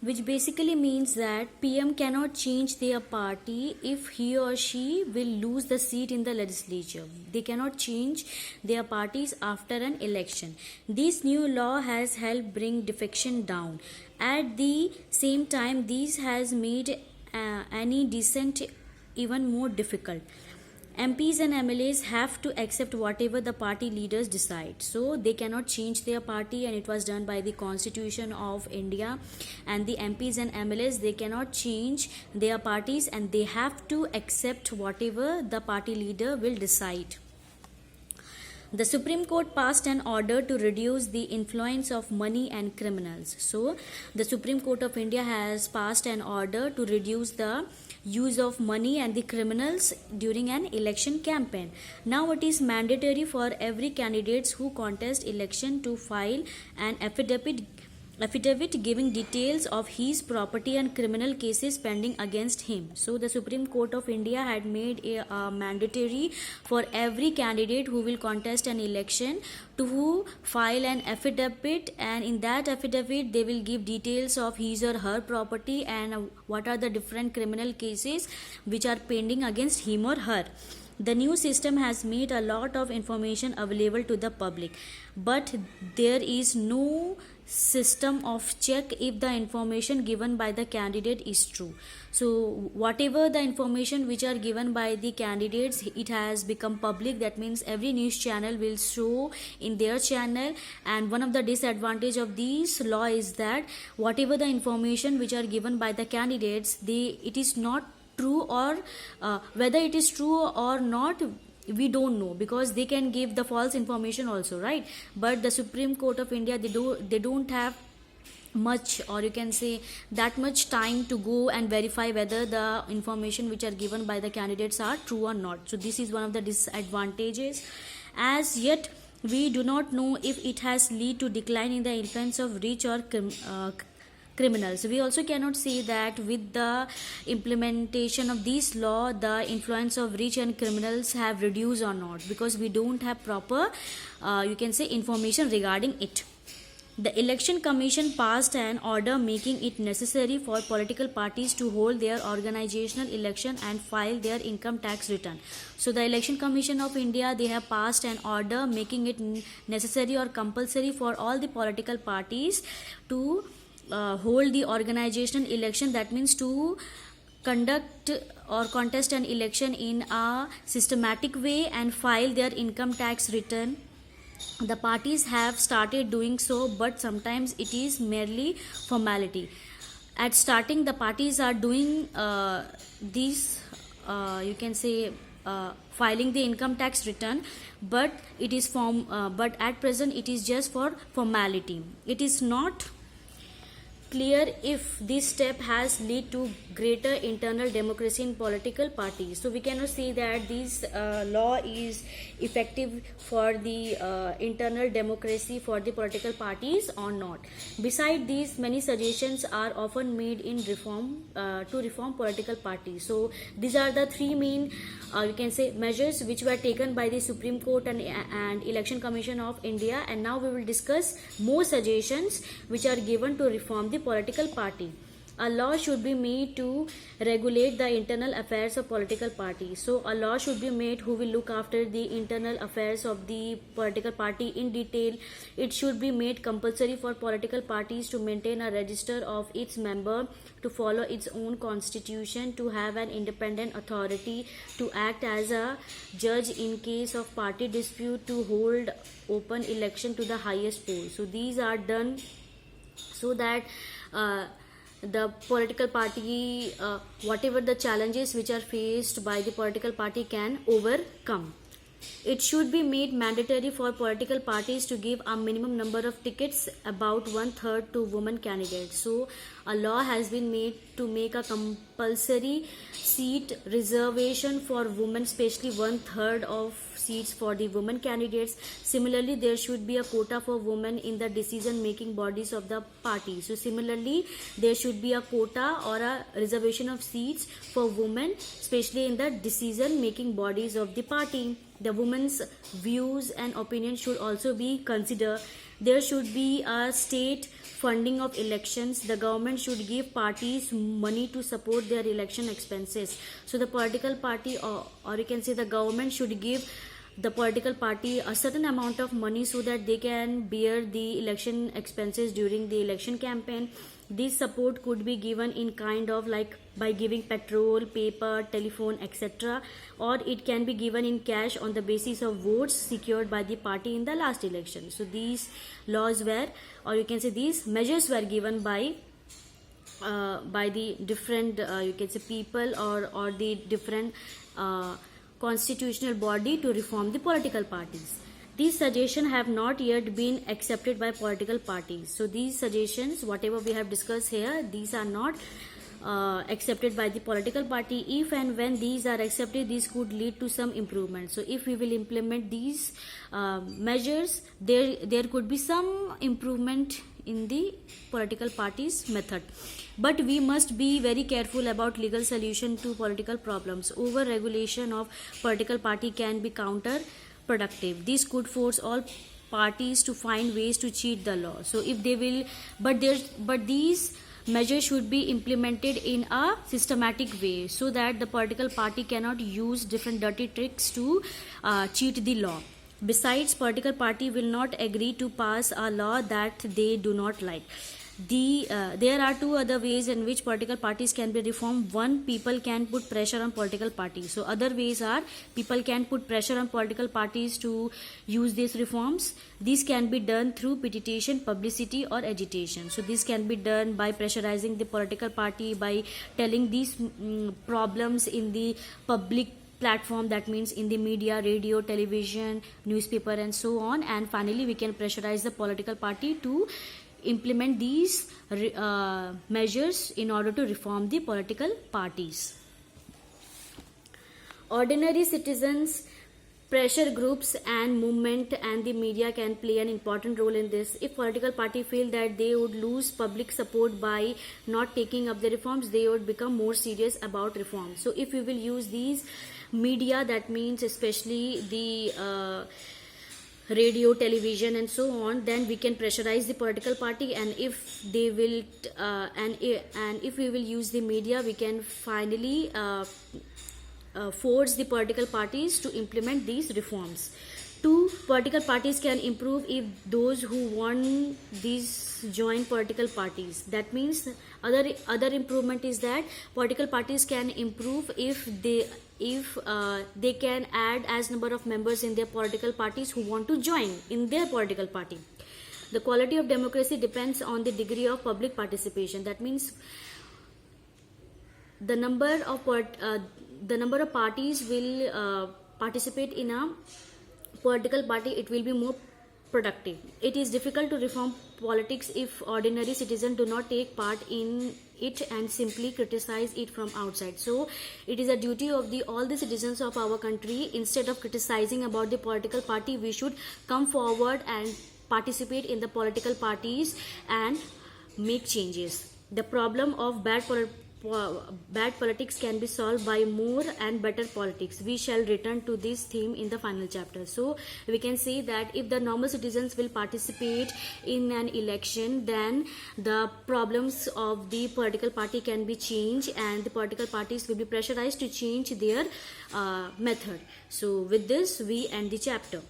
which basically means that PM cannot change their party if he or she will lose the seat in the legislature. They cannot change their parties after an election. This new law has helped bring defection down. At the same time, this has made any dissent even more difficult. MPs and MLAs have to accept whatever the party leaders decide. So they cannot change their party, and it was done by the Constitution of India. And the MPs and MLAs, they cannot change their parties, and they have to accept whatever the party leader will decide. The Supreme Court passed an order to reduce the influence of money and criminals. So, the Supreme Court of India has passed an order to reduce the use of money and the criminals during an election campaign. Now, it is mandatory for every candidates who contest election to file an affidavit giving details of his property and criminal cases pending against him. So the Supreme Court of India had made a mandatory for every candidate who will contest an election to file an affidavit, and in that affidavit they will give details of his or her property and what are the different criminal cases which are pending against him or her. The new system has made a lot of information available to the public, but there is no system of check if the information given by the candidate is true. So whatever the information which are given by the candidates, it has become public. That means every news channel will show in their channel, and one of the disadvantage of this law is that whatever the information which are given by the candidates, it is not true, or whether it is true or not, we don't know, because they can give the false information also, right? But the Supreme Court of India, they don't have much, or you can say that much time to go and verify whether the information which are given by the candidates are true or not. So this is one of the disadvantages. As yet we do not know if it has lead to decline in the influence of rich or criminals. We also cannot say that with the implementation of this law the influence of rich and criminals have reduced or not, because we don't have proper you can say information regarding it. The Election Commission passed an order making it necessary for political parties to hold their organizational election and file their income tax return. So the Election Commission of India, they have passed an order making it necessary or compulsory for all the political parties to hold the organizational election. That means to conduct or contest an election in a systematic way and file their income tax return. The parties have started doing so, but sometimes it is merely formality. At starting, the parties are doing these you can say filing the income tax return, but it is but at present it is just for formality. It is not clear if this step has led to greater internal democracy in political parties. So we cannot say that this law is effective for the internal democracy for the political parties or not. Besides these, many suggestions are often made in reform to reform political parties. So these are the three main you can say measures which were taken by the Supreme Court and Election Commission of India, and now we will discuss more suggestions which are given to reform the political party. A law should be made to regulate the internal affairs of political parties. So a law should be made who will look after the internal affairs of the political party in detail. It should be made compulsory for political parties to maintain a register of its member, to follow its own constitution, to have an independent authority, to act as a judge in case of party dispute, to hold open election to the highest post. So these are done so that the political party, whatever the challenges which are faced by the political party, can overcome. It should be made mandatory for political parties to give a minimum number of tickets, about 1/3 to women candidates. So a law has been made to make a compulsory seat reservation for women, especially 1/3 of seats for the women candidates. Similarly, there should be a quota for women in the decision making bodies of the party. So similarly, there should be a quota or a reservation of seats for women, especially in the decision making bodies of the party. The women's views and opinions should also be considered. There should be a state funding of elections, the government should give parties money to support their election expenses. So the political party, or you can say the government should give the political party a certain amount of money so that they can bear the election expenses during the election campaign. This support could be given in kind of like by giving petrol, paper, telephone, etc., or it can be given in cash on the basis of votes secured by the party in the last election. So these laws were, or you can say these measures were given by the different you can say people or the different constitutional body to reform the political parties. These suggestions have not yet been accepted by political parties. So these suggestions, whatever we have discussed here, these are not accepted by the political party. If and when these are accepted, these could lead to some improvement. So if we will implement these measures, there could be some improvement in the political party's method. But we must be very careful about legal solution to political problems. Over regulation of political party can be counterproductive. This could force all parties to find ways to cheat the law. So if they will, but these measures should be implemented in a systematic way so that the political party cannot use different dirty tricks to cheat the law. Besides, political party will not agree to pass a law that they do not like. There are two other ways in which political parties can be reformed. One, people can put pressure on political parties. So other ways are people can put pressure on political parties to use these reforms. These can be done through petition, publicity, or agitation. So this can be done by pressurizing the political party, by telling these problems in the public platform, that means in the media, radio, television, newspaper, and so on. And finally, we can pressurize the political party to implement these measures in order to reform the political parties. Ordinary citizens, pressure groups and movement and the media can play an important role in this. If political party feel that they would lose public support by not taking up the reforms, they would become more serious about reforms. So if we will use these media, that means especially the radio, television, and so on, then we can pressurize the political party. And if they will and if we will use the media, we can finally force the political parties to implement these reforms. Two, political parties can improve if those who want these join political parties. That means other improvement is that political parties can improve if they can add as number of members in their political parties who want to join in their political party. The quality of democracy depends on the degree of public participation. That means the number of parties will participate in a political party, it will be more productive. It is difficult to reform politics if ordinary citizens do not take part in it and simply criticize it from outside. So it is a duty of all the citizens of our country, instead of criticizing about the political party, we should come forward and participate in the political parties and make changes. The problem of bad politics can be solved by more and better politics. We shall return to this theme in the final chapter. So we can say that if the normal citizens will participate in an election, then the problems of the political party can be changed and the political parties will be pressurized to change their method. So with this, we end the chapter.